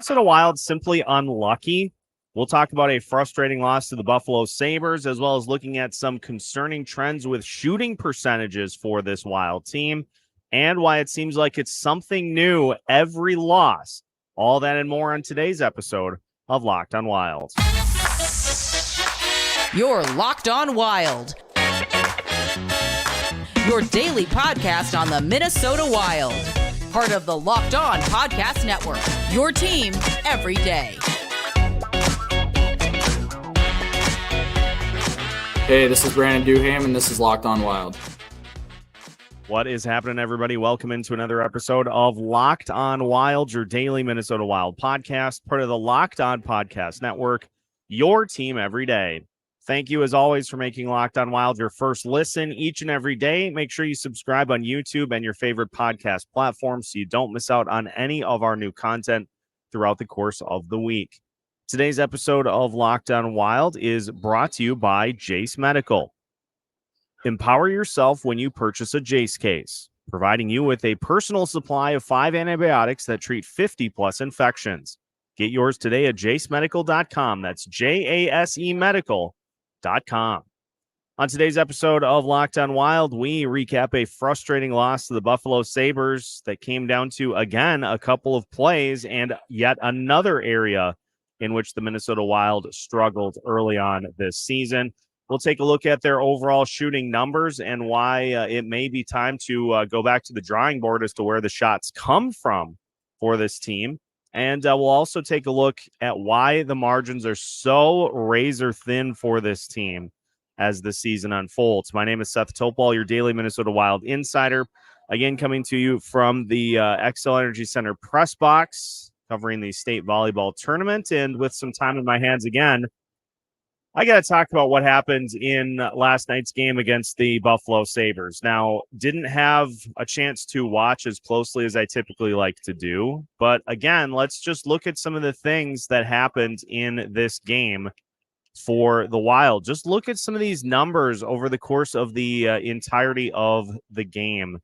Minnesota Wild simply unlucky. We'll talk about a frustrating loss to the Buffalo Sabres, as well as looking at some concerning trends with shooting percentages for this Wild team, and why it seems like it's something new every loss. All that and more on today's episode of Locked on Wild. You're Locked on Wild, your daily podcast on the Minnesota Wild. Part of the Locked On Podcast Network, your team every day. Hey, this is Brandon Duham, and this is Locked on Wild. What is happening, everybody? Welcome into another episode of Locked on Wild, your daily Minnesota Wild podcast, part of the Locked On Podcast Network, your team every day. Thank you, as always, for making Locked on Wild your first listen each and every day. Make sure you subscribe on YouTube and your favorite podcast platform so you don't miss out on any of our new content throughout the course of the week. Today's episode of Locked on Wild is brought to you by Jace Medical. Empower yourself when you purchase a Jace case, providing you with a personal supply of 5 antibiotics that treat 50-plus infections. Get yours today at jacemedical.com. That's J-A-S-E medical.com. On today's episode of Locked on Wild, we recap a frustrating loss to the Buffalo Sabres that came down to, again, a couple of plays and yet another area in which the Minnesota Wild struggled early on this season. We'll take a look at their overall shooting numbers and why it may be time to go back to the drawing board as to where the shots come from for this team. And we'll also take a look at why the margins are so razor thin for this team as the season unfolds. My name is Seth Topol, your daily Minnesota Wild insider. Again, coming to you from the XL Energy Center press box, covering the state volleyball tournament. And with some time in my hands again, I got to talk about what happened in last night's game against the Buffalo Sabres. Now, didn't have a chance to watch as closely as I typically like to do. But again, let's just look at some of the things that happened in this game for the Wild. Just look at some of these numbers over the course of the entirety of the game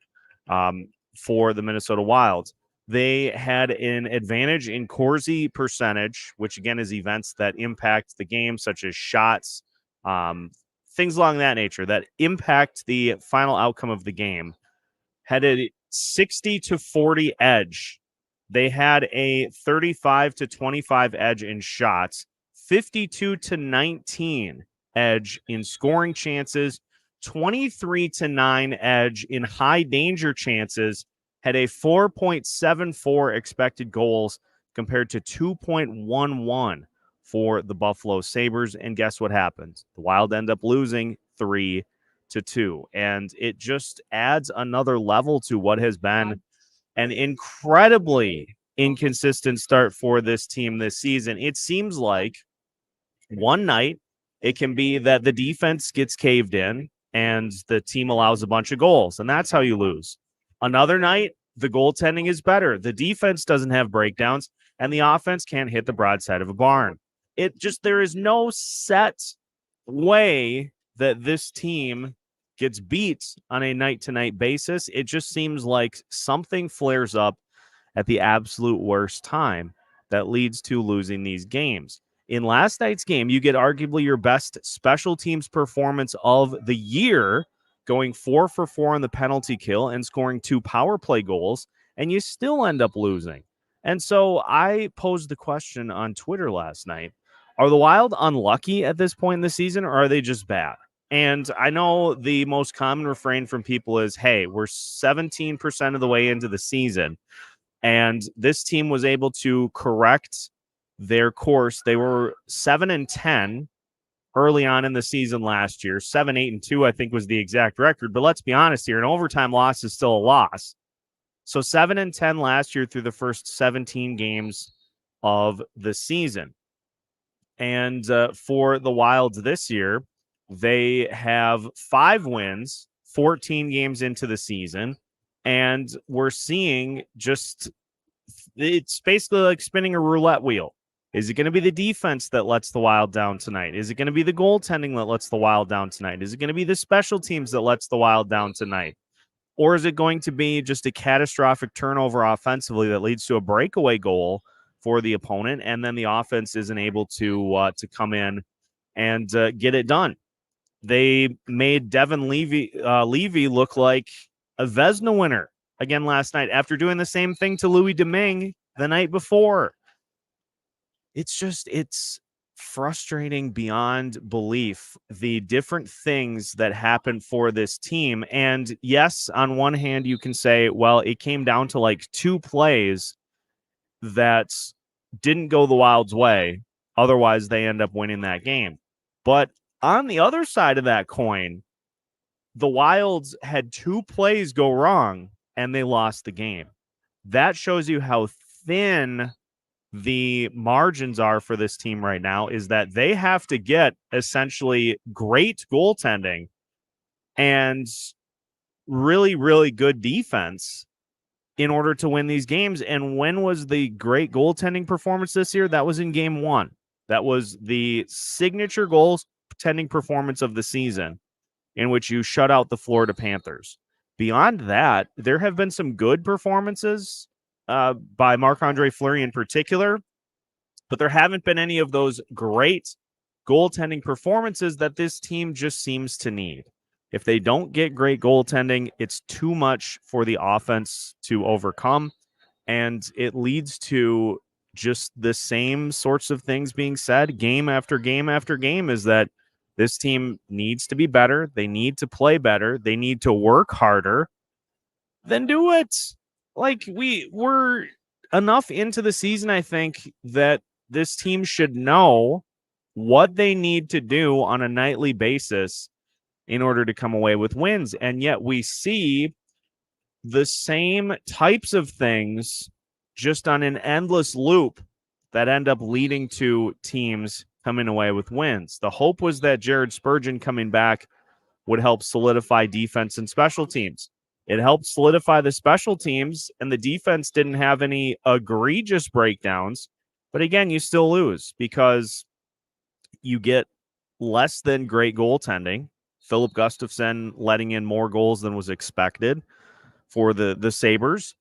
for the Minnesota Wild. They had an advantage in Corsi percentage, which again is events that impact the game, such as shots, things along that nature that impact the final outcome of the game. Had a 60-40 edge. They had a 35-25 edge in shots, 52-19 edge in scoring chances, 23-9 edge in high danger chances. Had a 4.74 expected goals compared to 2.11 for the Buffalo Sabres. And guess what happened? The Wild end up losing 3-2. And it just adds another level to what has been an incredibly inconsistent start for this team this season. It seems like one night it can be that the defense gets caved in and the team allows a bunch of goals, and that's how you lose. Another night, the goaltending is better. The defense doesn't have breakdowns, and the offense can't hit the broadside of a barn. There is no set way that this team gets beat on a night-to-night basis. It just seems like something flares up at the absolute worst time that leads to losing these games. In last night's game, you get arguably your best special teams performance of the year, going 4 for 4 on the penalty kill and scoring 2 power play goals, and you still end up losing. And so I posed the question on Twitter last night, are the Wild unlucky at this point in the season, or are they just bad? And I know the most common refrain from people is, hey, we're 17% of the way into the season, and this team was able to correct their course. They were 7-10 early on in the season last year. 7-8-2, I think, was the exact record. But let's be honest here, an overtime loss is still a loss. So 7-10 last year through the first 17 games of the season. And for the Wilds this year, they have 5 wins, 14 games into the season. And we're seeing it's basically like spinning a roulette wheel. Is it going to be the defense that lets the Wild down tonight? Is it going to be the goaltending that lets the Wild down tonight? Is it going to be the special teams that lets the Wild down tonight? Or is it going to be just a catastrophic turnover offensively that leads to a breakaway goal for the opponent, and then the offense isn't able to come in and get it done. They made Devin Levy look like a Vezina winner again last night after doing the same thing to Louis Domingue the night before. It's frustrating beyond belief, the different things that happen for this team. And yes, on one hand, you can say, well, it came down to like 2 plays that didn't go the Wild's way. Otherwise, they end up winning that game. But on the other side of that coin, the Wilds had 2 plays go wrong and they lost the game. That shows you how thin the margins are for this team right now, is that they have to get essentially great goaltending and really, really good defense in order to win these games. And when was the great goaltending performance this year? That was in game 1. That was the signature goaltending performance of the season, in which you shut out the Florida Panthers. Beyond that, there have been some good performances by Marc-Andre Fleury in particular, but there haven't been any of those great goaltending performances that this team just seems to need. If they don't get great goaltending, it's too much for the offense to overcome, and it leads to just the same sorts of things being said game after game after game, is that this team needs to be better. They need to play better. They need to work harder. Then do it. Like, we're enough into the season, I think, that this team should know what they need to do on a nightly basis in order to come away with wins. And yet we see the same types of things just on an endless loop that end up leading to teams coming away with wins. The hope was that Jared Spurgeon coming back would help solidify defense and special teams. It helped solidify the special teams, and the defense didn't have any egregious breakdowns. But again, you still lose because you get less than great goaltending. Philip Gustafsson letting in more goals than was expected for the Sabres.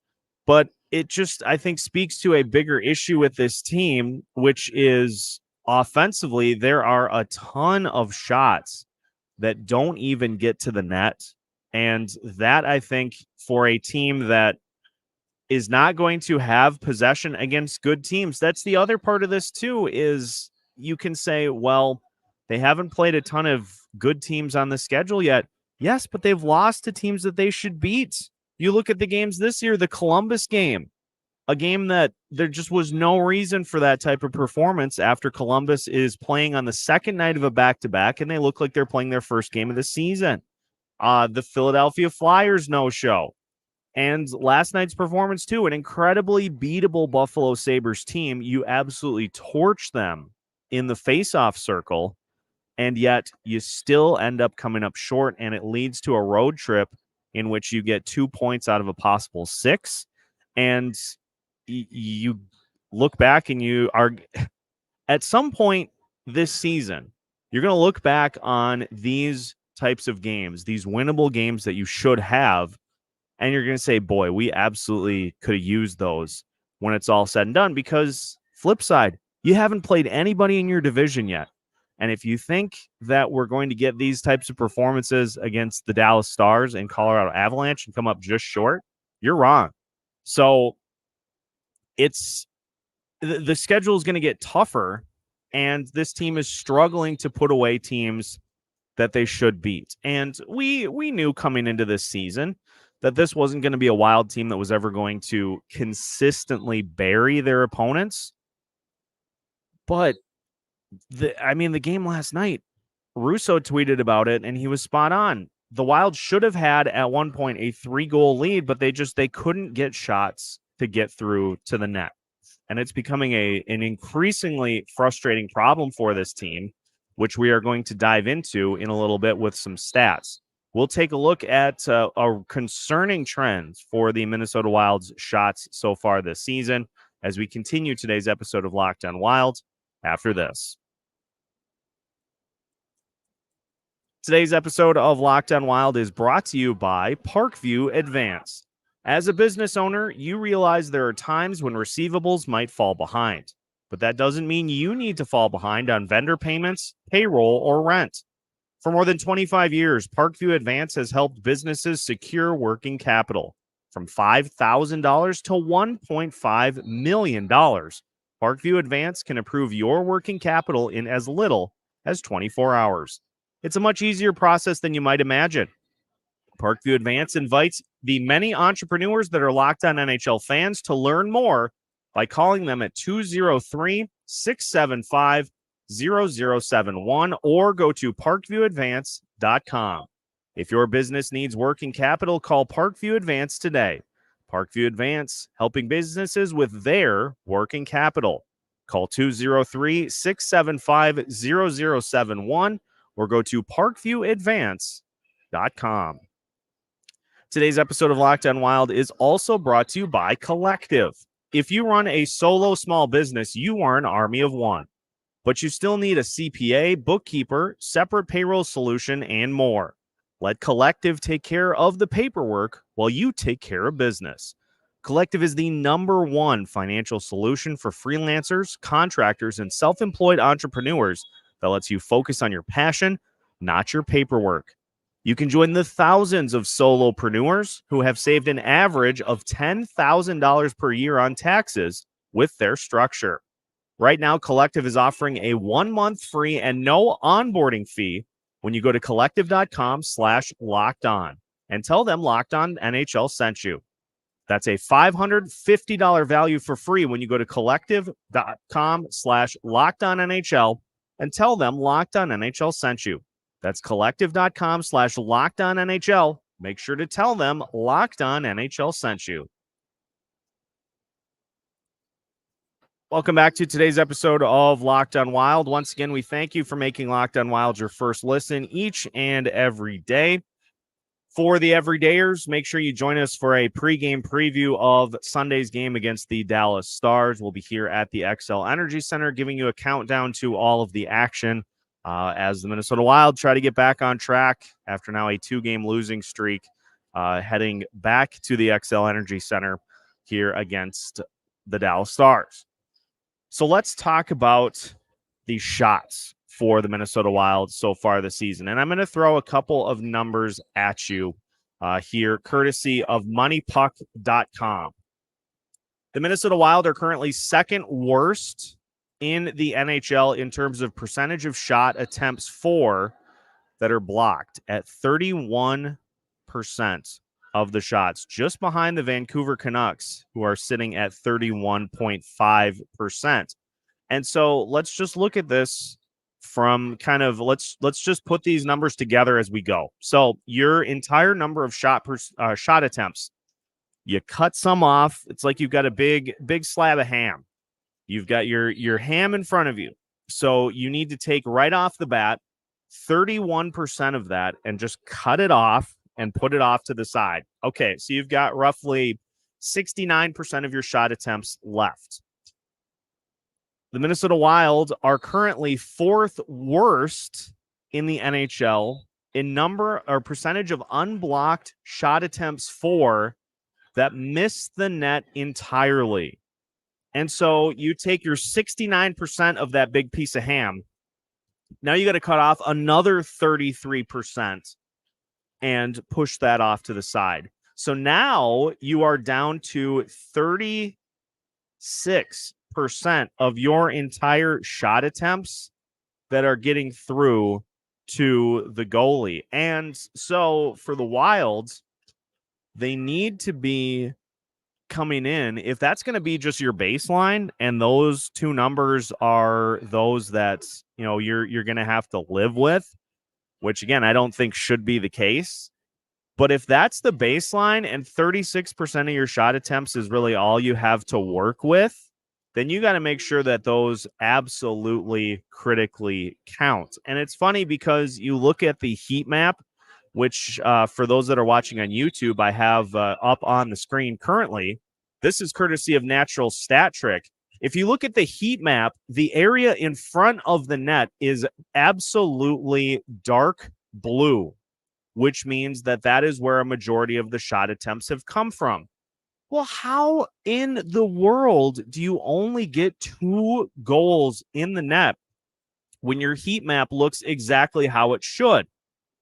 But it just, I think, speaks to a bigger issue with this team, which is offensively, there are a ton of shots that don't even get to the net. And that, I think, for a team that is not going to have possession against good teams, that's the other part of this too, is you can say, well, they haven't played a ton of good teams on the schedule yet. Yes, but they've lost to teams that they should beat. You look at the games this year, the Columbus game, a game that there just was no reason for that type of performance after Columbus is playing on the second night of a back-to-back, and they look like they're playing their first game of the season. The Philadelphia Flyers no-show. And last night's performance, too, an incredibly beatable Buffalo Sabres team. You absolutely torch them in the face-off circle, and yet you still end up coming up short, and it leads to a road trip in which you get 2 points out of a possible 6. And you look back and you are, at some point this season, you're going to look back on these types of games, these winnable games that you should have, and you're going to say, boy, we absolutely could have used those when it's all said and done, because flip side, you haven't played anybody in your division yet. And if you think that we're going to get these types of performances against the Dallas Stars and Colorado Avalanche and come up just short, you're wrong. So it's the schedule is going to get tougher, and this team is struggling to put away teams that they should beat. And we knew coming into this season that this wasn't going to be a Wild team that was ever going to consistently bury their opponents. But the game last night, Russo tweeted about it, and he was spot on. The Wild should have had at one point a 3-goal lead, but they couldn't get shots to get through to the net. And it's becoming an increasingly frustrating problem for this team, which we are going to dive into in a little bit with some stats. We'll take a look at concerning trends for the Minnesota Wild's shots so far this season as we continue today's episode of Locked On Wild after this. Today's episode of Locked On Wild is brought to you by Parkview Advanced. As a business owner, you realize there are times when receivables might fall behind, but that doesn't mean you need to fall behind on vendor payments, payroll, or rent. For more than 25 years, Parkview Advance has helped businesses secure working capital from $5,000 to $1.5 million. Parkview Advance can approve your working capital in as little as 24 hours. It's a much easier process than you might imagine. Parkview Advance invites the many entrepreneurs that are Locked On NHL fans to learn more by calling them at 203-675-0071 or go to parkviewadvance.com. If your business needs working capital, call Parkview Advance today. Parkview Advance, helping businesses with their working capital. Call 203-675-0071 or go to parkviewadvance.com. Today's episode of Locked On Wild is also brought to you by Collective. If you run a solo small business, you are an army of one, but you still need a CPA, bookkeeper, separate payroll solution, and more. Let Collective take care of the paperwork while you take care of business. Collective is the #1 financial solution for freelancers, contractors, and self-employed entrepreneurs that lets you focus on your passion, not your paperwork. You can join the thousands of solopreneurs who have saved an average of $10,000 per year on taxes with their structure. Right now, Collective is offering a 1-month free and no onboarding fee when you go to collective.com/lockedon and tell them Locked On NHL sent you. That's a $550 value for free when you go to collective.com/lockedonnhl and tell them Locked On NHL sent you. That's collective.com/lockedonnhl. Make sure to tell them Locked On NHL sent you. Welcome back to today's episode of Locked On Wild. Once again, we thank you for making Locked On Wild your first listen each and every day. For the everydayers, make sure you join us for a pregame preview of Sunday's game against the Dallas Stars. We'll be here at the XL Energy Center giving you a countdown to all of the action as the Minnesota Wild try to get back on track after now a 2-game losing streak, heading back to the XL Energy Center here against the Dallas Stars. So let's talk about the shots for the Minnesota Wild so far this season. And I'm going to throw a couple of numbers at you here, courtesy of moneypuck.com. The Minnesota Wild are currently second worst in the NHL in terms of percentage of shot attempts for that are blocked at 31% of the shots, just behind the Vancouver Canucks, who are sitting at 31.5%. And so let's just look at this from kind of, let's just put these numbers together as we go. So your entire number of shot attempts, you cut some off. It's like you've got a big slab of ham. You've got your ham in front of you. So you need to take right off the bat 31% of that and just cut it off and put it off to the side. Okay, so you've got roughly 69% of your shot attempts left. The Minnesota Wild are currently 4th worst in the NHL in number or percentage of unblocked shot attempts for that miss the net entirely. And so you take your 69% of that big piece of ham. Now you got to cut off another 33% and push that off to the side. So now you are down to 36% of your entire shot attempts that are getting through to the goalie. And so for the Wilds, they need to be coming in, if that's going to be just your baseline and those two numbers are those that, you know, you're going to have to live with, which again, I don't think should be the case. But if that's the baseline and 36% of your shot attempts is really all you have to work with, then you got to make sure that those absolutely critically count. And it's funny because you look at the heat map, which for those that are watching on YouTube, I have up on the screen currently. This is courtesy of Natural Stat Trick. If you look at the heat map, the area in front of the net is absolutely dark blue, which means that that is where a majority of the shot attempts have come from. Well, how in the world do you only get 2 goals in the net when your heat map looks exactly how it should?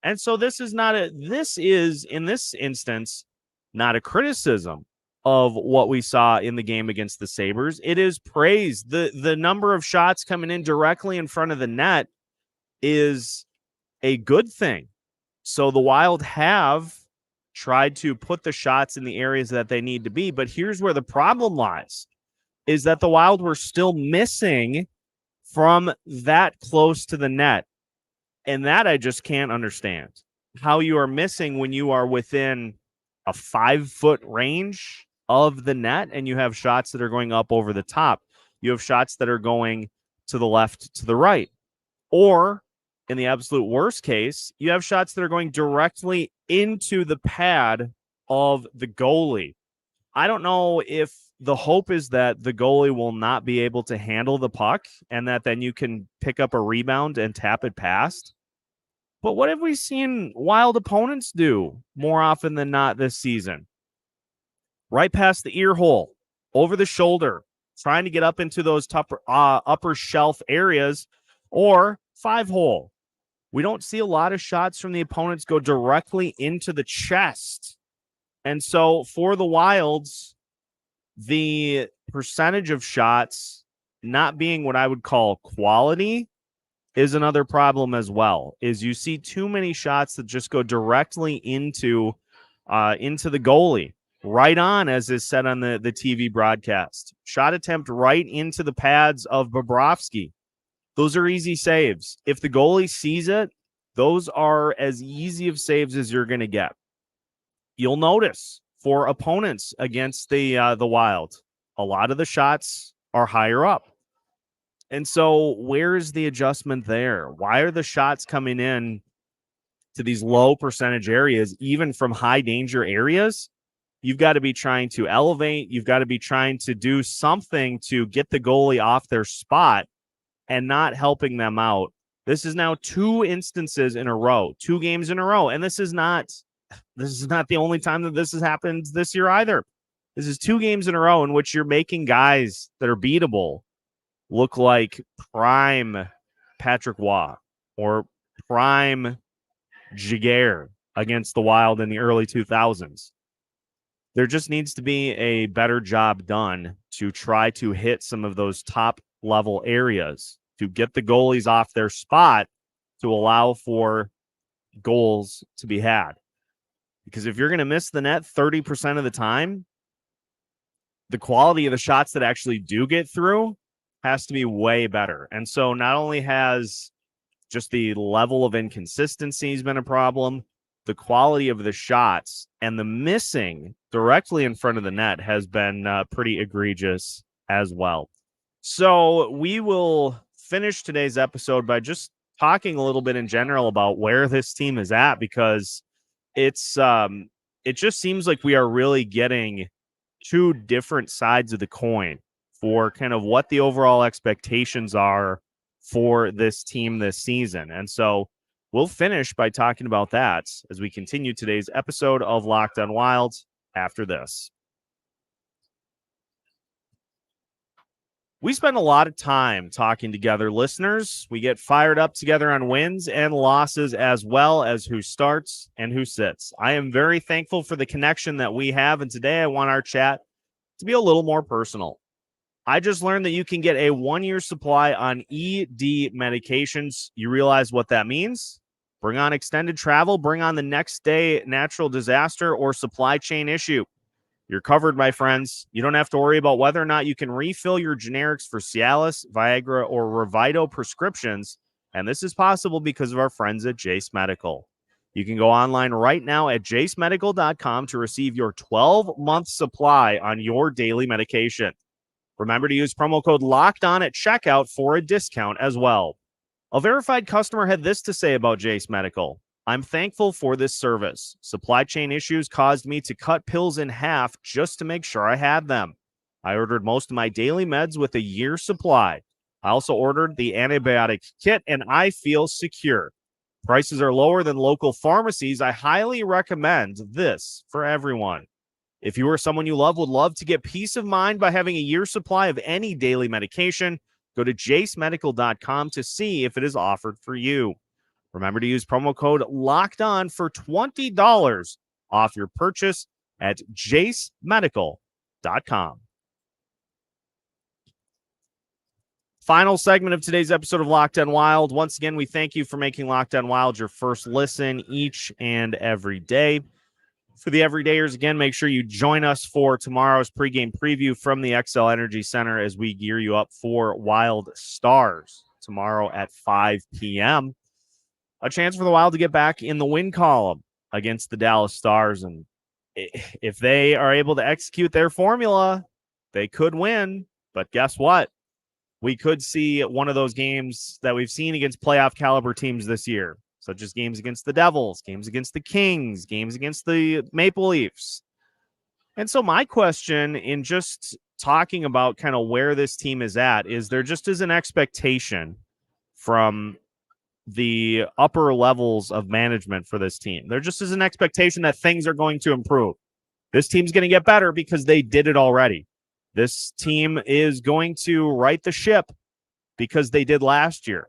And so this is in this instance not a criticism of what we saw in the game against the Sabres. It is praise. The number of shots coming in directly in front of the net is a good thing. So the Wild have tried to put the shots in the areas that they need to be, but here's where the problem lies, is that the Wild were still missing from that close to the net. And that I just can't understand. How you are missing when you are within a 5-foot range of the net and you have shots that are going up over the top. You have shots that are going to the left, to the right. Or in the absolute worst case, you have shots that are going directly into the pad of the goalie. I don't know if the hope is that the goalie will not be able to handle the puck and that then you can pick up a rebound and tap it past. But what have we seen Wild opponents do more often than not this season? Right past the ear hole, over the shoulder, trying to get up into those upper shelf areas, or 5-hole. We don't see a lot of shots from the opponents go directly into the chest. And so for the Wilds, the percentage of shots not being what I would call quality is another problem as well. Is you see too many shots that just go directly into the goalie, right on, as is said on the TV broadcast. Shot attempt right into the pads of Bobrovsky. Those are easy saves. If the goalie sees it, those are as easy of saves as you're going to get. You'll notice for opponents against the Wild, a lot of the shots are higher up. And so where's the adjustment there? Why are the shots coming in to these low percentage areas, even from high danger areas? You've got to be trying to elevate. You've got to be trying to do something to get the goalie off their spot and not helping them out. This is now 2 instances in a row, 2 games in a row. And this is not the only time that this has happened this year either. This is 2 games in a row in which you're making guys that are beatable look like prime Patrick Waugh or prime Jaguar against the Wild in the early 2000s. There just needs to be a better job done to try to hit some of those top level areas to get the goalies off their spot to allow for goals to be had. Because if you're going to miss the net 30% of the time, the quality of the shots that actually do get through has to be way better. And so not only has just the level of inconsistencies been a problem, the quality of the shots and the missing directly in front of the net has been pretty egregious as well. So we will finish today's episode by just talking a little bit in general about where this team is at, because it just seems like we are really getting 2 different sides of the coin for kind of what the overall expectations are for this team this season. And so we'll finish by talking about that as we continue today's episode of Locked on Wild after this. We spend a lot of time talking together, listeners. We get fired up together on wins and losses, as well as who starts and who sits. I am very thankful for the connection that we have, and today I want our chat to be a little more personal. I just learned that you can get a 1-year supply on ED medications. You realize what that means? Bring on extended travel, bring on the next day natural disaster or supply chain issue. You're covered, my friends. You don't have to worry about whether or not you can refill your generics for Cialis, Viagra, or Revito prescriptions. And this is possible because of our friends at Jace Medical. You can go online right now at jacemedical.com to receive your 12-month supply on your daily medication. Remember to use promo code LOCKEDON at checkout for a discount as well. A verified customer had this to say about Jace Medical. I'm thankful for this service. Supply chain issues caused me to cut pills in half just to make sure I had them. I ordered most of my daily meds with a year's supply. I also ordered the antibiotic kit, and I feel secure. Prices are lower than local pharmacies. I highly recommend this for everyone. If you or someone you love would love to get peace of mind by having a year's supply of any daily medication, go to jacemedical.com to see if it is offered for you. Remember to use promo code LOCKEDON for $20 off your purchase at jacemedical.com. Final segment of today's episode of Locked On Wild. Once again, we thank you for making Locked On Wild your first listen each and every day. For the everydayers, again, make sure you join us for tomorrow's pregame preview from the XL Energy Center as we gear you up for Wild Stars tomorrow at 5 p.m. A chance for the Wild to get back in the win column against the Dallas Stars. And if they are able to execute their formula, they could win. But guess what? We could see one of those games that we've seen against playoff caliber teams this year, such as games against the Devils, games against the Kings, games against the Maple Leafs. And so my question in just talking about kind of where this team is at is there just is an expectation from the upper levels of management for this team. There just is an expectation that things are going to improve. This team's going to get better because they did it already. This team is going to right the ship because they did last year.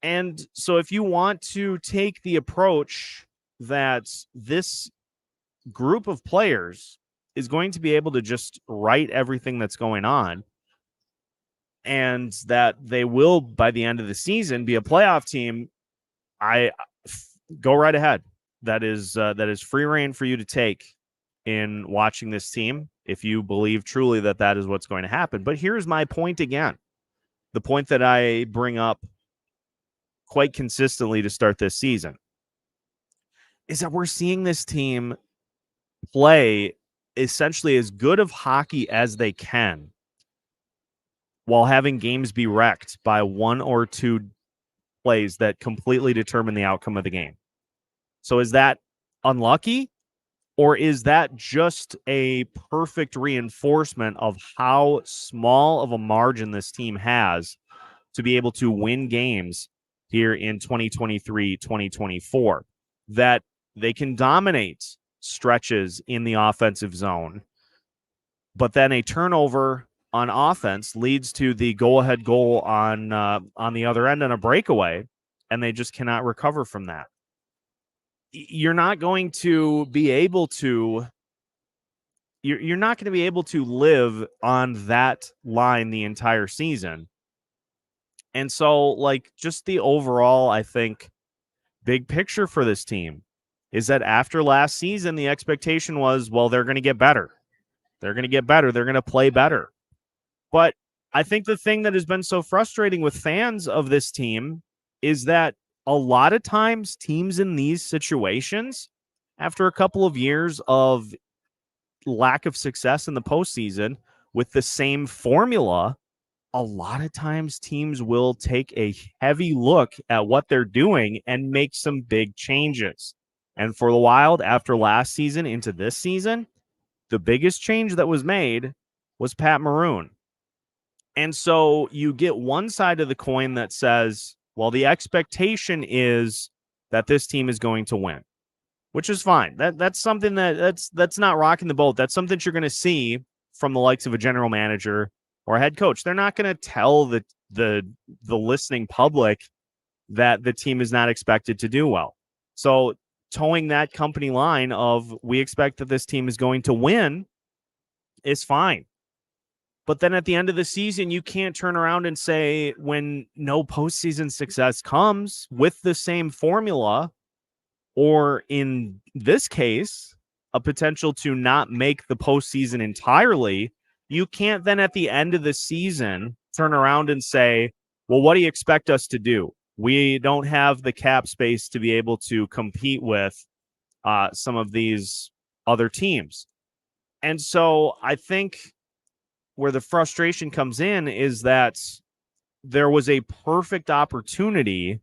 And so if you want to take the approach that this group of players is going to be able to just right everything that's going on, and that they will, by the end of the season, be a playoff team, I go right ahead. That is free reign for you to take in watching this team if you believe truly that that is what's going to happen. But here's my point again. The point that I bring up quite consistently to start this season is that we're seeing this team play essentially as good of hockey as they can while having games be wrecked by one or two plays that completely determine the outcome of the game. So is that unlucky, or is that just a perfect reinforcement of how small of a margin this team has to be able to win games here in 2023-2024, that they can dominate stretches in the offensive zone, but then a turnover on offense leads to the go-ahead goal on the other end on a breakaway, and they just cannot recover from that. You're not going to be able to you're not going to be able to live on that line the entire season. And so, like, just the overall, I think, big picture for this team is that after last season, the expectation was, well, they're going to get better. They're going to get better. They're going to play better. But I think the thing that has been so frustrating with fans of this team is that a lot of times teams in these situations, after a couple of years of lack of success in the postseason with the same formula, a lot of times teams will take a heavy look at what they're doing and make some big changes. And for the Wild, after last season into this season, the biggest change that was made was Pat Maroon. And so you get one side of the coin that says, well, the expectation is that this team is going to win, which is fine. That's something that's not rocking the boat. That's something you're going to see from the likes of a general manager or a head coach. They're not going to tell the listening public that the team is not expected to do well. So towing that company line of we expect that this team is going to win is fine. But then at the end of the season, you can't turn around and say when no postseason success comes with the same formula, or in this case, a potential to not make the postseason entirely, you can't then at the end of the season turn around and say, well, what do you expect us to do? We don't have the cap space to be able to compete with some of these other teams. And so I think where the frustration comes in is that there was a perfect opportunity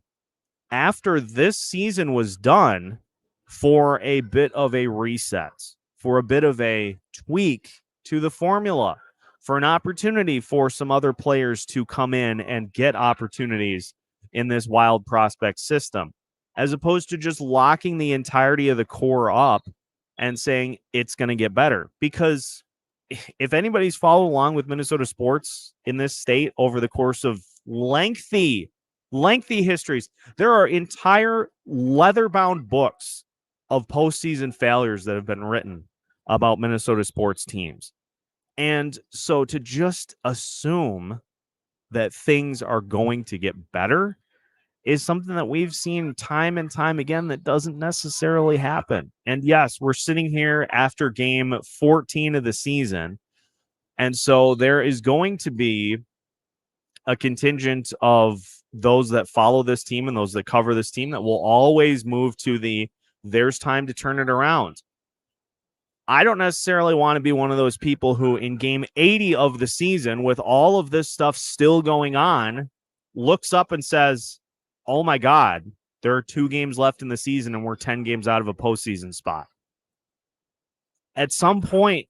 after this season was done for a bit of a reset, for a bit of a tweak to the formula, for an opportunity for some other players to come in and get opportunities in this Wild prospect system, as opposed to just locking the entirety of the core up and saying it's going to get better. Because if anybody's followed along with Minnesota sports in this state over the course of lengthy histories, there are entire leather-bound books of postseason failures that have been written about Minnesota sports teams. And so to just assume that things are going to get better is something that we've seen time and time again that doesn't necessarily happen. And yes, we're sitting here after game 14 of the season. And so there is going to be a contingent of those that follow this team and those that cover this team that will always move to there's time to turn it around. I don't necessarily want to be one of those people who in game 80 of the season, with all of this stuff still going on, looks up and says, oh my God, there are 2 games left in the season and we're 10 games out of a postseason spot. At some point,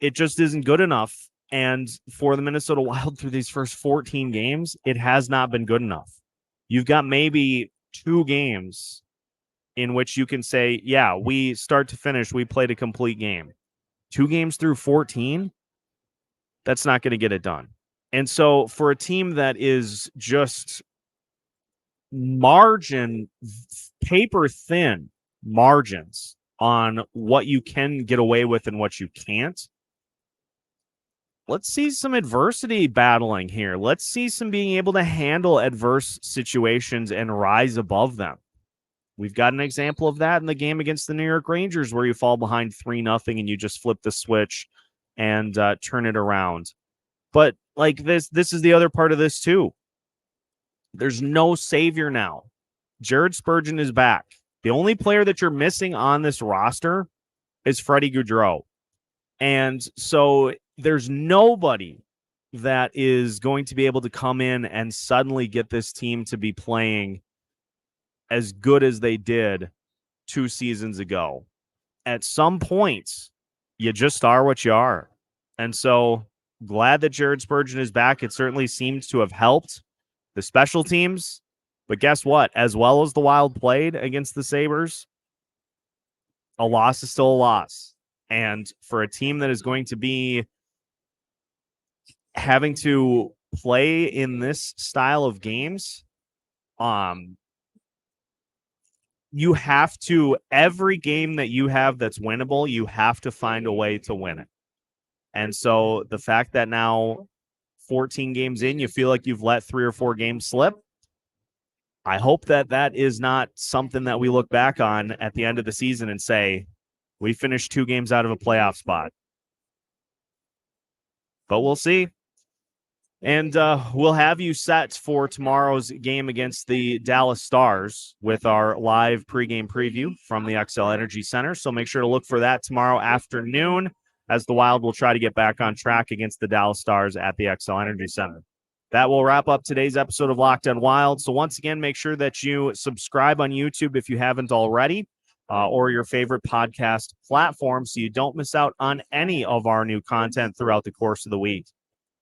it just isn't good enough. And for the Minnesota Wild through these first 14 games, it has not been good enough. You've got maybe 2 games in which you can say, yeah, we start to finish, we played a complete game. 2 games through 14, that's not going to get it done. And so for a team that is just paper thin margins on what you can get away with and what you can't, let's see some adversity battling here. Let's see some being able to handle adverse situations and rise above them. We've got an example of that in the game against the New York Rangers, where you fall behind 3-0 and you just flip the switch and turn it around. But like this is the other part of this too. There's no savior now. Jared Spurgeon is back. The only player that you're missing on this roster is Freddie Gaudreau. And so there's nobody that is going to be able to come in and suddenly get this team to be playing as good as they did 2 seasons ago. At some point, you just are what you are. And so glad that Jared Spurgeon is back. It certainly seems to have helped the special teams. But guess what? As well as the Wild played against the Sabres, a loss is still a loss. And for a team that is going to be having to play in this style of games, you have to, every game that you have that's winnable, you have to find a way to win it. And so the fact that now 14 games in, you feel like you've let 3 or 4 games slip, I hope that that is not something that we look back on at the end of the season and say, we finished 2 games out of a playoff spot. But we'll see. And we'll have you set for tomorrow's game against the Dallas Stars with our live pregame preview from the XL Energy Center. So make sure to look for that tomorrow afternoon as the Wild will try to get back on track against the Dallas Stars at the XL Energy Center. That will wrap up today's episode of Locked on Wild. So once again, make sure that you subscribe on YouTube if you haven't already, or your favorite podcast platform so you don't miss out on any of our new content throughout the course of the week.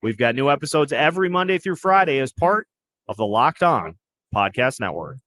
We've got new episodes every Monday through Friday as part of the Locked On Podcast Network.